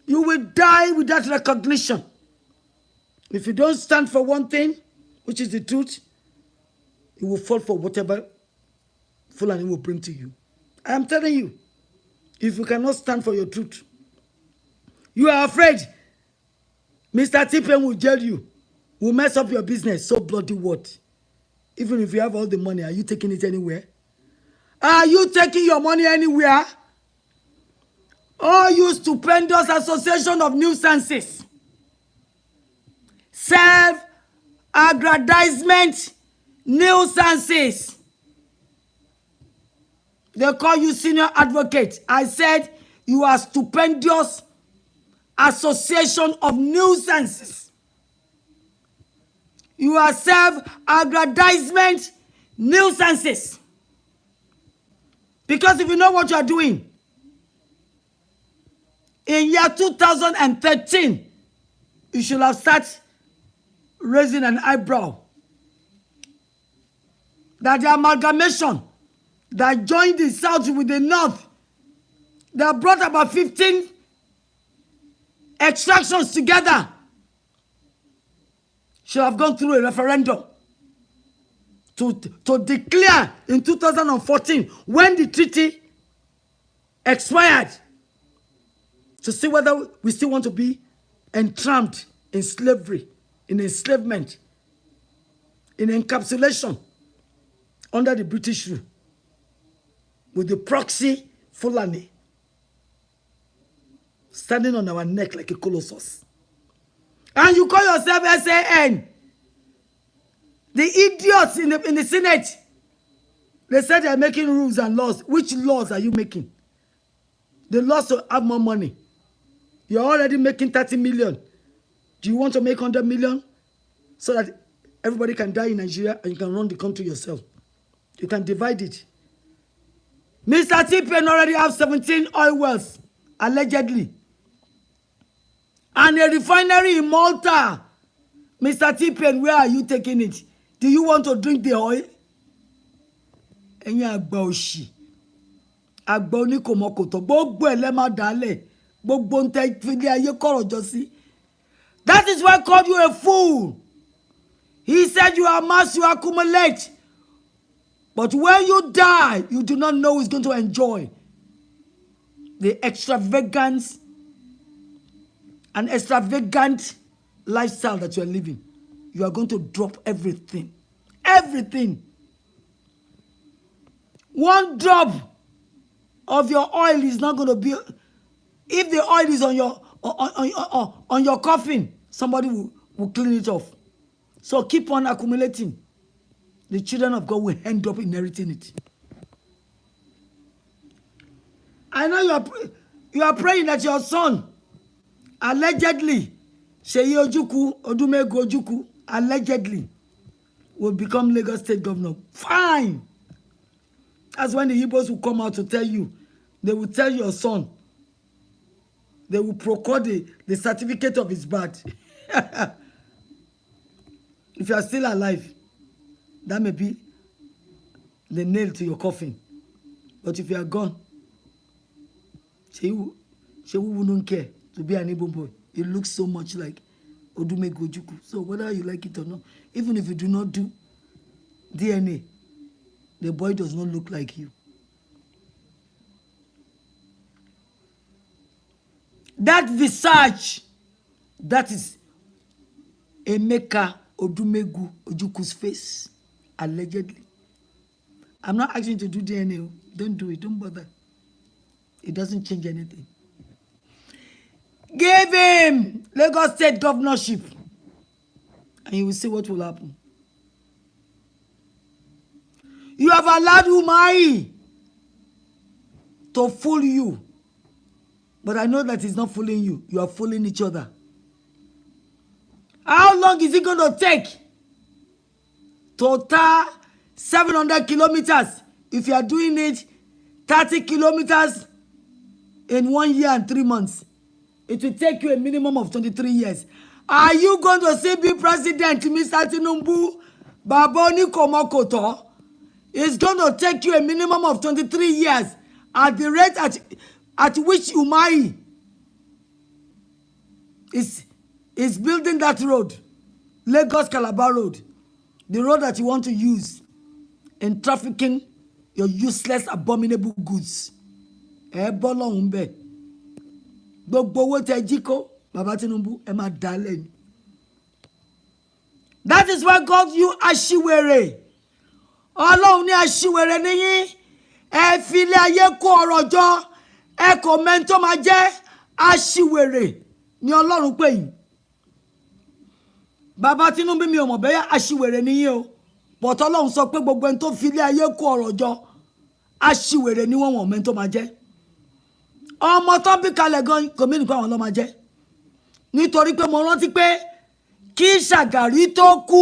You will die without recognition. If you don't stand for one thing, which is the truth, you will fall for whatever Fulani will bring to you. I am telling you, if you cannot stand for your truth, you are afraid Mr. T-Pain will jail you, will mess up your business. So bloody what? Even if you have all the money, are you taking it anywhere? Are you taking your money anywhere? Oh, you stupendous association of nuisances. Self-aggrandizement nuisances. They call you senior advocate. I said you are stupendous association of nuisances. You are self-aggrandizement nuisances. Because if you know what you are doing, in year 2013, you should have started raising an eyebrow. That the amalgamation that joined the South with the North, that brought about 15 extractions together, should have gone through a referendum to declare in 2014, when the treaty expired, to see whether we still want to be entrapped in slavery, in enslavement, in encapsulation under the British rule, with the proxy Fulani standing on our neck like a colossus. And you call yourself SAN. The idiots in the Senate, they said they are making rules and laws. Which laws are you making? The laws to have more money. You're already making 30 million. Do you want to make 100 million? So that everybody can die in Nigeria and you can run the country yourself. You can divide it. Mr. T-Pain already have 17 oil wells, allegedly. And a refinery in Malta. Mr. T-Pain, where are you taking it? Do you want to drink the oil? Ẹ̀yin àgbà òṣì. Àgbà oníkòmọ́kòtò. Gbogbo ẹlẹ́mà dálẹ̀. Gbogbo ntẹ fìdí ayé kọ̀rọ̀ jọ sí. That is why I called you a fool. He said you amass, you accumulate. But when you die, you do not know who's going to enjoy the extravagance and extravagant lifestyle that you are living. You are going to drop everything. Everything. One drop of your oil is not going to be... If the oil is on your coffin, somebody will clean it off. So keep on accumulating. The children of God will end up inheriting it. I know you are praying that your son, allegedly, Seyi Ojukwu, Odumegu Ojukwu, allegedly, will become Lagos State Governor. Fine. That's when the Igbos will come out to tell you. They will tell your son. They will procure the certificate of his birth. If you are still alive, that may be the nail to your coffin. But if you are gone, Shehu wouldn't care to be an Igbo boy. It looks so much like Odumegu Ojukwu. So whether you like it or not, even if you do not do DNA, the boy does not look like you. That visage, that is Emeka Odumegu Ojukwu's face, allegedly. I'm not asking you to do DNA. Don't do it. Don't bother. It doesn't change anything. Give him Lagos State governorship, and you will see what will happen. You have allowed Umai to fool you. But I know that he's not fooling you. You are fooling each other. How long is it going to take? Total 700 kilometers. If you are doing it 30 kilometers in 1 year and 3 months, it will take you a minimum of 23 years. Are you going to still be president, Mr. Tinubu? Baboni Komokoto? It's going to take you a minimum of 23 years at the rate at which Umai is building that road, Lagos Calabar Road, the road that you want to use in trafficking your useless, abominable goods. Gbogbo owó tẹ́ jí kó, Baba Tinubu, ẹ máa dá lẹ́yìn. That is why God you aṣiwèrè. Ọlọ́run ní aṣiwèrè níyín. Ẹ fi ilé ayé kó ọrọ̀ jọ. Ẹ kò mẹ́ntọ́ máa jẹ́ aṣiwèrè ni Ọlọ́run pè yín. Baba Tinubu mi ò mọ̀ bẹ́yà aṣiwèrè níyín o. But Ọlọ́run sọ pé gbogbo ẹni tó fi ilé ayé kó ọrọ̀ jọ aṣiwèrè ni wọ́n mẹ́ntọ́ máa jẹ́. Ọmọ tó bí kalẹ̀ gan kò mí nípa àwọn ọlọ́mọ jẹ́. Nítorí pé mo rántí pé kí Ṣàgàrí tó kú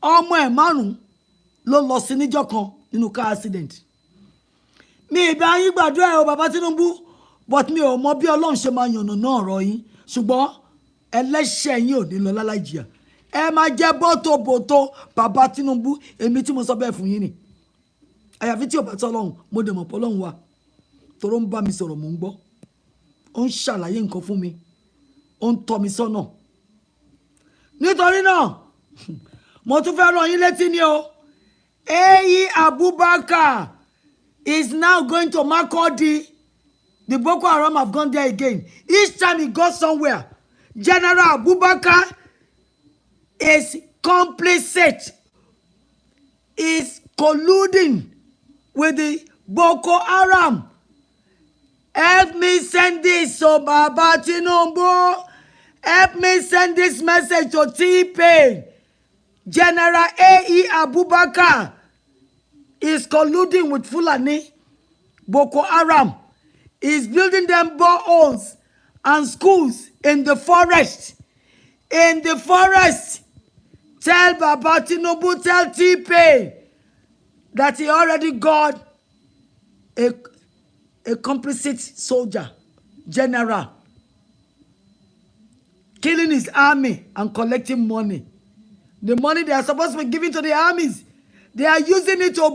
ọmọ ẹ̀ márùn-ún ló lọ sí níjọ́ kan nínú car accident. Mi ìbá yín gbàdúrà ẹ̀ o Baba Tinubu, but mi ò mọ bí Ọlọ́run ṣe máa yànnà náà ọ̀rọ̀ yín, ṣùgbọ́n ẹlẹ́ṣẹ̀ yín ò ní lọ láláì jìyà. Ẹ máa jẹ́ bọ́tòbòtò Baba Tinubu, èmi tí mo sọ bẹ́ẹ̀ fún yín ni. Àyàfi tí ò bá tọ́ Ọlọ́run, mo dẹ̀ mọ̀ pé Ọlọ́run wà. Toró ń bá mi sọ̀rọ̀ mò ń gbọ́. Ó ń ṣàlàyé nǹkan fún mi. Ó ń tọ́ mi sọ́nà. Nítorí náà, mo tún fẹ́ rán yín létí ni o. Eyi Abubakar is now going to Makurdi. The Boko Haram have gone there again. Each time he goes somewhere, General Abubakar is complicit, is colluding with the Boko Haram. Help me send this, so Baba Tinubu. Help me send this message to T-Pain. General A.E. Abubakar is colluding with Fulani. Boko Haram is building them boreholes and schools in the forest. In the forest. Tell Baba Tinubu, tell T-Pain that he already got a complicit soldier, general, killing his army and collecting money. The money they are supposed to be giving to the armies, they are using it to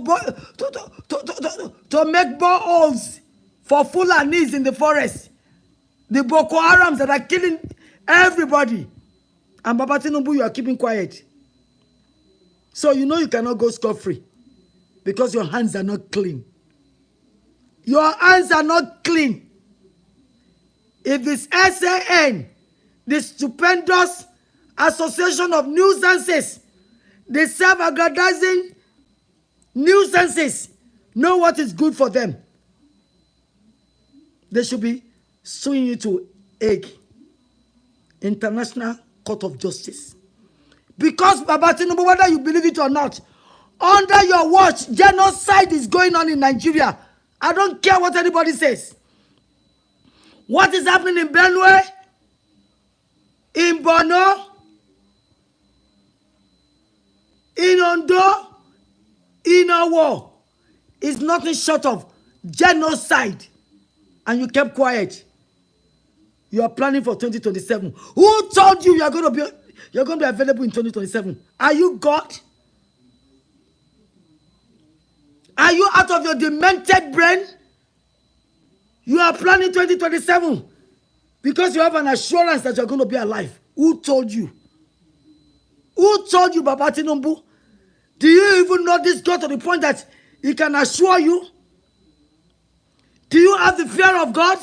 make boreholes for Fulanis in the forest. The Boko Harams that are killing everybody. And Baba Tinubu, you are keeping quiet. So you know you cannot go scot-free because your hands are not clean. Your hands are not clean. If this SAN, the stupendous association of nuisances, the self-aggrandizing nuisances, know what is good for them, they should be suing you to Hague, International Court of Justice. Because Baba Tinubu, whether you believe it or not, under your watch, genocide is going on in Nigeria. I don't care what anybody says. What is happening in Benue, in Borno, in Ondo, in Owo is nothing short of genocide. And you kept quiet. You are planning for 2027. Who told you you're going to be available in 2027? Are you God? Are you out of your demented brain? You are planning 2027 because you have an assurance that you're going to be alive. Who told you? Who told you, Baba Tinubu? Do you even know this got to the point that he can assure you? Do you have the fear of God?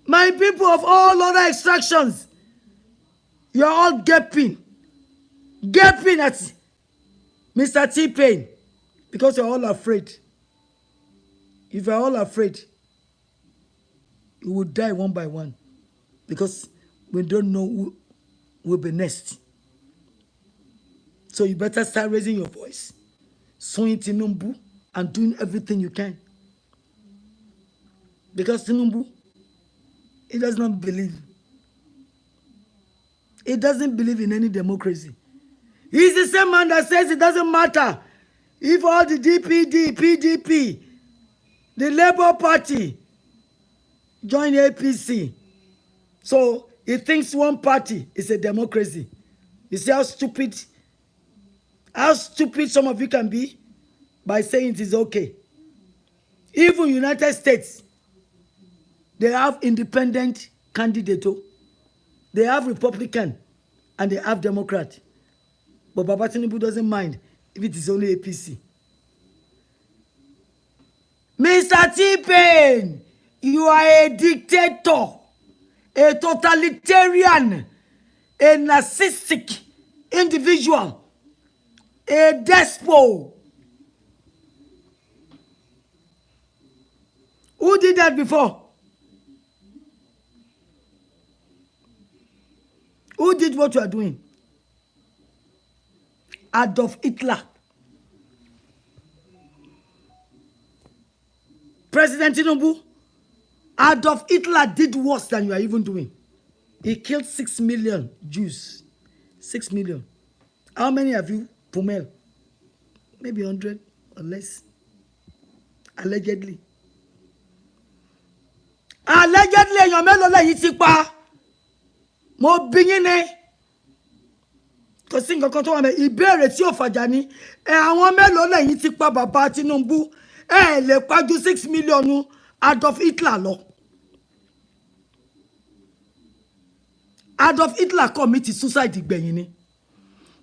My people of all other extractions, you're all gaping at Mr. T-Pain because you're all afraid. If you're all afraid, you will die one by one because we don't know who will be next. So you better start raising your voice, suing Tinubu, and doing everything you can. Because Tinubu, he does not believe. He doesn't believe in any democracy. He's the same man that says it doesn't matter if all the DPD, PDP, the Labour Party join APC. So he thinks one party is a democracy. You see how stupid some of you can be by saying it is okay. Even United States, they have independent candidates. They have Republican and they have Democrat. But Baba Tinubu doesn't mind if it is only APC. Mr. T-Pain, you are a dictator, a totalitarian, a narcissistic individual, a despot. Who did that before? Who did what you are doing? Adolf Hitler. President Tinubu, Adolf Hitler did worse than you are even doing. He killed 6 million Jews. 6 million. How many have you pummel? Maybe 100 or less. Allegedly. Allegedly, èèyàn mélòó lẹ́yìn ti pa. Mo bi yín ni. Kò sí nǹkan kan tó wà mẹ́. Ìbéèrè tí ò fàjà ni. Àwọn mélòó lẹ́yìn ti pa bàbá Tinubu. Lè pa ju 6 million Adolf Hitler lọ. Adolf Hitler committed suicide gbẹ̀yìn ni.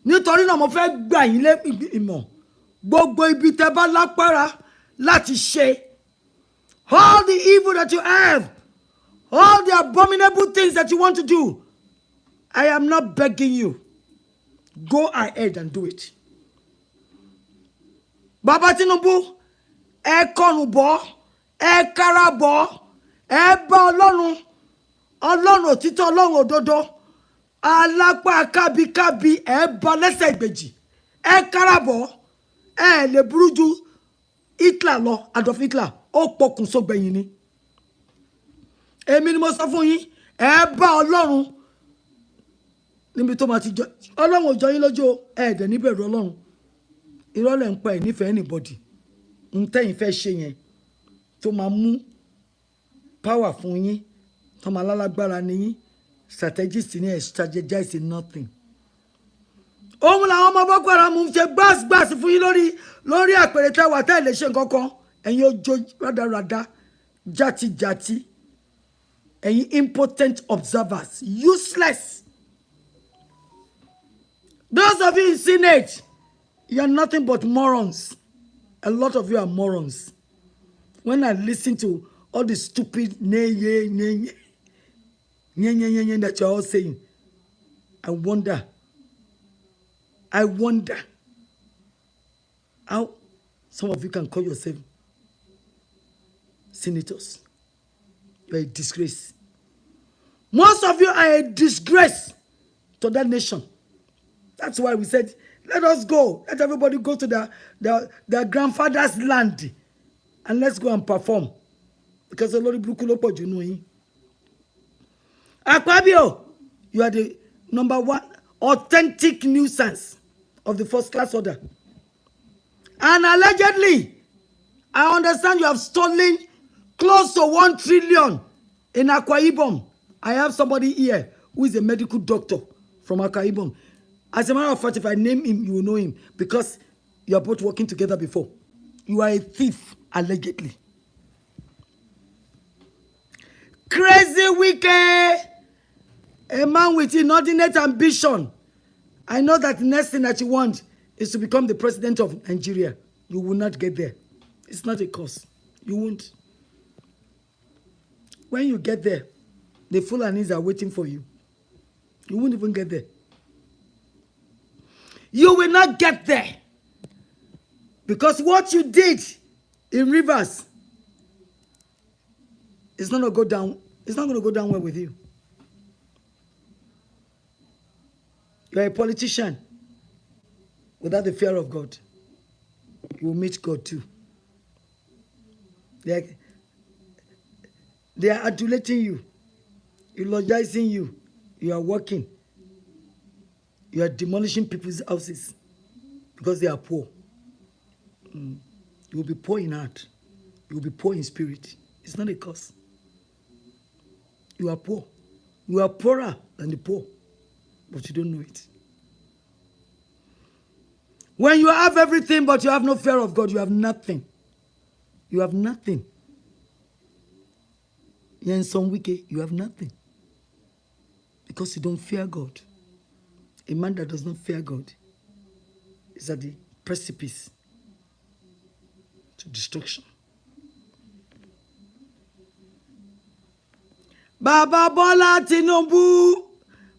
Nítorí náà mo fẹ́ gbà yín lé ìmọ̀. Gbogbo ibi tẹ́ bá lágbára láti ṣe. All the evil that you have, all the abominable things that you want to do, I am not begging you. Go ahead and do it. Baba Tinubu, ẹ kọrùn bọ̀, ẹ kára bọ̀, ẹ bá Ọlọ́run òtítọ́, Ọlọ́run òdodo, alápá kábíkábí, ẹ bá lẹ́sẹ̀ ìgbèjì, ẹ kára bọ̀, ẹ lè burú ju Hitler lọ, Adolf Hitler. Ó pokùn sógbẹ̀yìn ni. Èmi ni mo sọ fún yín, ẹ bá Ọlọ́run níbi tó máa ti jọ Ọlọ́run ò jọ yín lójú ẹ dẹ̀ níbẹ̀rù Ọlọ́run. Irọ́ lẹ̀ ń pa ẹ̀ nífẹ̀ẹ́ anybody. Ń tẹ́yìn fẹ́ ṣe yẹn tó máa mú power fún yín, tó máa lálágbára ní yín, strategist ní ẹ̀ strategize nothing. Òun làwọn ọmọ Boko Haram ń ṣe gbáàsì fún yín lórí àpèrè tẹ́wà tẹ́ lè ṣe nǹkan kan. Ẹ̀yin ojo rádaràda játijàti, ẹ̀yin impotent observers, useless. Those of you in Senate, you are nothing but morons. A lot of you are morons. When I listen to all the stupid that you're all saying, I wonder how some of you can call yourself senators. You're a disgrace. Most of you are a disgrace to that nation. That's why we said Let us go. Let everybody go to their grandfather's land. And let's go and perform. Because the Lord Brukulopo, you know him. Aquabio, you are the number one authentic nuisance of the first class order. And allegedly, I understand you have stolen close to 1 trillion in Akwa Ibom. I have somebody here who is a medical doctor from Akwa Ibom. As a matter of fact, if I name him, you will know him because you are both working together before. You are a thief, allegedly. Crazy, wicked, a man with inordinate ambition. I know that the next thing that you want is to become the president of Nigeria. You will not get there. It's not a cause. You won't. When you get there, the Fulanis are waiting for you. You won't even get there. You will not get there. Because what you did in Rivers is not going to go down. It's not going to go down well with you. You are a politician without the fear of God. You will meet God too. They are adulating you, eulogizing you. You are working. You are demolishing people's houses because they are poor. You will be poor in heart. You will be poor in spirit. It's not a curse. You are poor. You are poorer than the poor, but you don't know it. When you have everything, but you have no fear of God, you have nothing. You have nothing. You're in some wicked, you have nothing. Because you don't fear God. A man that does not fear God is at the precipice to destruction. Baba Bola Tinubu,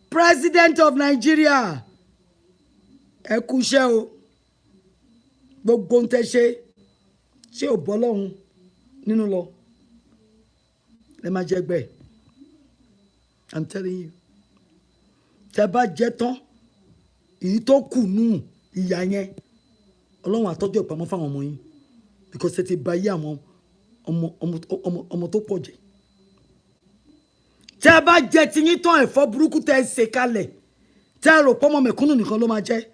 President of Nigeria. Ẹ kú iṣẹ́ o. Gbogbo ń tẹ́ ṣé ò bọ́ lọ́hùn nínú lọ. Ẹ má jẹ gbẹ́. I'm telling you. Tẹ́ bá jẹ tán, èyí tó kù nù ìyà yẹn. Ọlọ́run àtọ́jú ìpamọ́ fáwọn ọmọ yín. Because ẹ ti bà yé àwọn ọmọ tó pọ̀ jẹ́. Tẹ́ bá jẹ tiyín tán ẹ̀fọ́ burúkú tẹ́ ṣe kalẹ̀. Tẹ́ rò pọ́mọ mẹ̀kúnnù nìkan ló máa jẹ.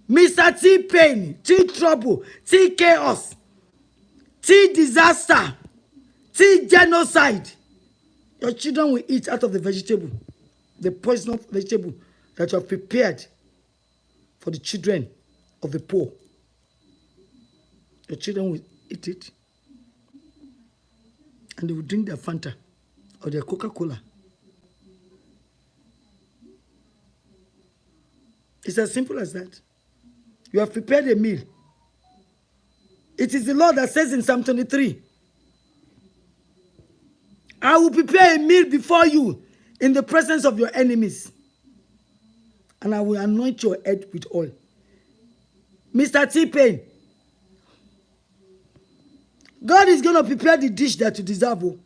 Mr. T-Pain, T-Trouble, T-Chaos, T-Disaster, T-Genocide. Your children will eat out of the vegetable, the poisonous vegetable that you have prepared for the children of the poor. Your children will eat it. And they will drink their Fanta or their Coca-Cola. It's as simple as that. You have prepared a meal. It is the Lord that says in Psalm 23, I will prepare a meal before you in the presence of your enemies. And I will anoint your head with oil. Mr. T-Pain, God is going to prepare the dish that you deserve.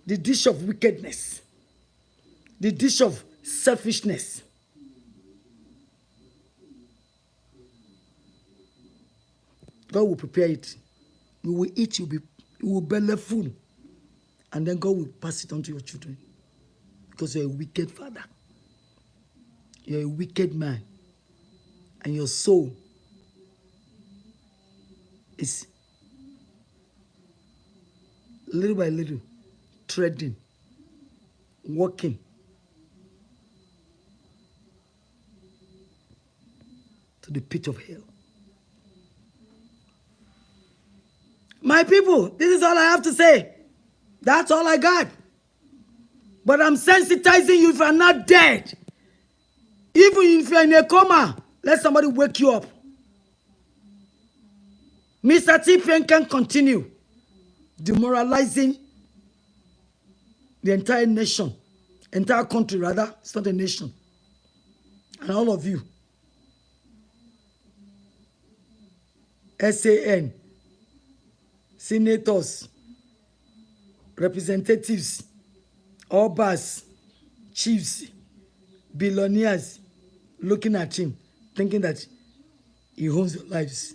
The dish of wickedness. The dish of selfishness. God will prepare it. You will eat, you will belly full. And then God will pass it on to your children. Because you're a wicked father. You're a wicked man. And your soul is little by little treading, walking to the pit of hell. My people, this is all I have to say. That's all I got. But I'm sensitizing you if you're not dead. Even if you're in a coma, let somebody wake you up. Mr. T-Pain can continue demoralizing the entire nation, entire country rather, it's not a nation. And all of you, SAN, senators, representatives, obas, chiefs, billionaires, looking at him, thinking that he owns your lives.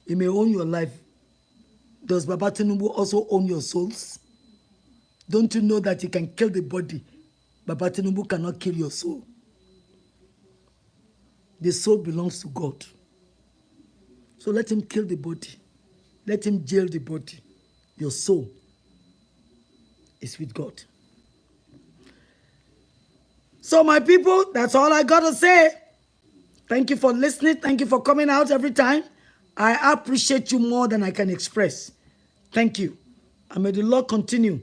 He may own your life. Does Baba Tinubu also own your souls? Don't you know that he can kill the body? Baba Tinubu cannot kill your soul. The soul belongs to God. So let him kill the body. Let him jail the body. Your soul is with God. So my people, that's all I got to say. Thank you for listening. Thank you for coming out every time. I appreciate you more than I can express. Thank you. And may the Lord continue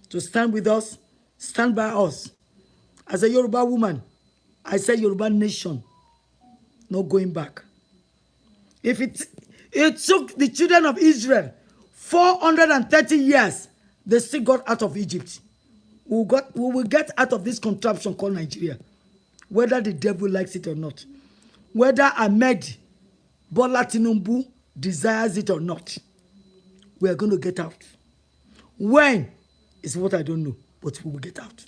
to stand with us, stand by us. As a Yoruba woman, I say Yoruba nation, no going back. If it took the children of Israel 430 years, they still got out of Egypt. We will get out of this contraption called Nigeria, whether the devil likes it or not. Whether Ahmed Bola Tinubu desires it or not, we are going to get out. When is what I don't know, but we will get out.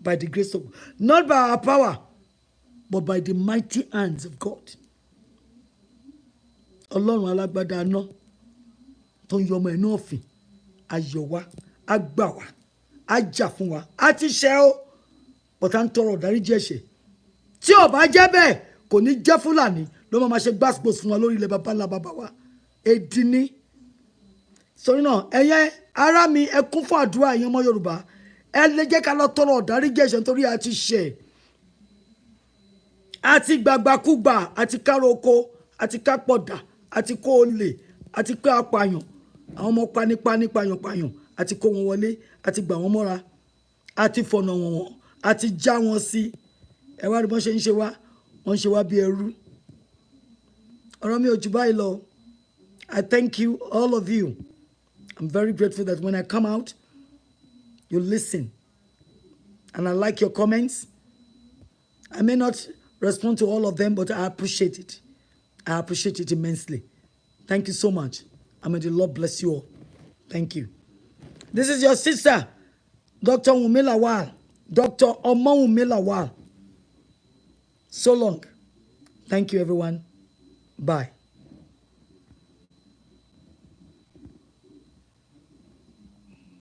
By the grace of God. Not by our power, but by the mighty hands of God. Ọlọ́run alágbádá aná tó ń yọ ọmọ ẹnu ọ̀fìn ayọ̀ wa á gbà wá á jà fún wa á ti ṣẹ̀ ó bọ̀tá ń tọrọ ìdáríjì ẹ̀ṣẹ̀ tí ò bá jẹ́ bẹ́ẹ̀ kò ní jẹ́ Fúlàní ló máa ṣe gbàsgbòs fún wa lórí ilẹ̀ bàbá ńlá bàbá wa èdè ní. Sọrí náà ẹ̀yẹ ará mi ẹ kún fún àdúrà ẹ̀yin ọmọ Yorùbá ẹ lè jẹ́ ká lọ tọrọ ìdáríjì ẹ̀ṣẹ̀ nítorí a ti ṣẹ̀ àti gbàgbàkúgbà àti kárò oko àti kápọ̀dà àti kó olè àti pé apààyàn àwọn ọmọ panípaní pààyàn àti kó wọn wọlé àti gbà wọn mọ́ra àti fọ̀nà wọn àti já wọn sí ẹ wá rí bọ́n ṣe ń ṣe wá wọ́n ń ṣe wá bí ẹrú. Ọ̀rọ̀ mi ò jù báyìí lọ. I thank you, all of you. I'm very grateful that when I come out, you listen. And I like your comments. I may not respond to all of them, but I appreciate it. I appreciate it immensely. Thank you so much. And may the Lord bless you all. Thank you. This is your sister, Dr. Wunmi Lawal. Dr. Wunmi Lawal. So long. Thank you, everyone. Bye.